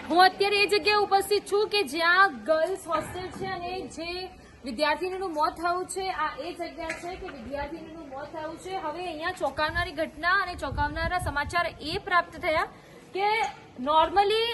હું અત્યારે એ જગ્યાએ ઉપસ્થિત છું કે જ્યાં ગર્લ્સ હોસ્ટેલ છે અને જે વિદ્યાર્થીનીનું મોત થયું છે આ એ જગ્યા છે કે વિદ્યાર્થીનીનું મોત થયું છે. હવે અહીંયા ચોંકાવનારી ઘટના અને ચોંકાવનારા સમાચાર એ પ્રાપ્ત થયા કે નોર્મલી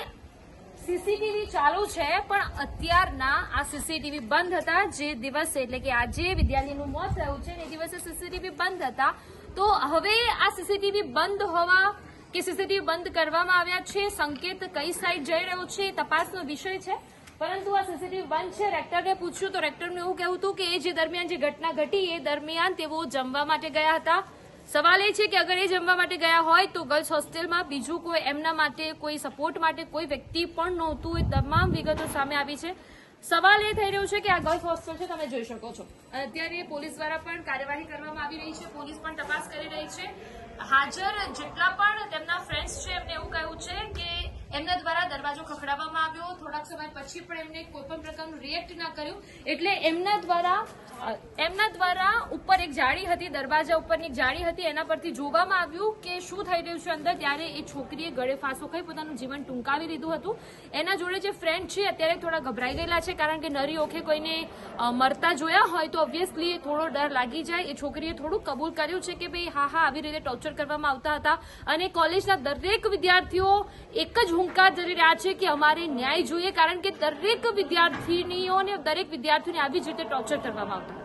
સીસીટીવી ચાલુ છે પણ અત્યારના આ સીસીટીવી બંધ હતા. જે દિવસે એટલે કે આજે વિદ્યાર્થીનું મોત થયું છે એ દિવસે સીસીટીવી બંધ હતા. તો હવે આ સીસીટીવી બંધ હોવા કે સીસીટીવી બંધ કરવામાં આવ્યા છે, સંકેત કઈ સાઈડ જઈ રહ્યો છે તપાસનો વિષય છે. પરંતુ આ સીસીટીવી બંધ છે. રેક્ટરને પૂછ્યું તો રેક્ટરનું એવું કહેવું હતું કે એ જે દરમિયાન જે ઘટના ઘટી એ દરમિયાન તેઓ જમવા માટે ગયા હતા. સવાલ એ છે કે અગર એ જમવા માટે ગયા હોય તો ગર્લ્સ હોસ્ટેલમાં બીજું કોઈ એમના માટે કોઈ સપોર્ટ માટે કોઈ વ્યક્તિ પણ નહોતું. એ તમામ વિગતો સામે આવી છે. સવાલ એ થઈ રહ્યો છે કે આ ગર્લ્સ હોસ્ટેલ છે, તમે જોઈ શકો છો અત્યારે પોલીસ દ્વારા પણ કાર્યવાહી કરવામાં આવી રહી છે. પોલીસ પણ તપાસ કરી રહી છે. હાજર જેટલા પણ તેમના ફ્રેન્ડ્સ છે એમને એવું કહ્યું છે કે એમના દ્વારા દરવાજો ખખડાવવામાં આવ્યો. થોડાક સમય પછી પણ એમને કોઈ પણ પ્રકારનું રિએક્ટ ના કર્યું. એટલે એમના દ્વારા ઉપર એક જાળી હતી, દરવાજા ઉપરની એક જાળી હતી, એના પરથી જોવામાં આવ્યું કે શું થઈ રહ્યું છે અંદર. ત્યારે એ છોકરીએ ગળે ફાંસો ખાઈ પોતાનું જીવન ટૂંકાવી લીધું હતું. એના જોડે જે ફ્રેન્ડ છે અત્યારે થોડા ગભરાઈ ગયેલા છે, કારણ કે નરી ઓખે કોઈને મરતા જોયા હોય તો ઓબ્વિયસલી થોડો ડર લાગી જાય. એ છોકરીએ થોડું કબૂલ કર્યું છે કે ભાઈ હા આવી રીતે ટોર્ચર કરવામાં આવતા હતા. અને કોલેજના દરેક વિદ્યાર્થીઓ એક જ હુંકાર ધરી રહ્યા છે કે અમારે ન્યાય જોઈએ, કારણ કે દરેક વિદ્યાર્થીનીઓને દરેક વિદ્યાર્થીઓને આવી જ રીતે ટોર્ચર કરવામાં આવતું.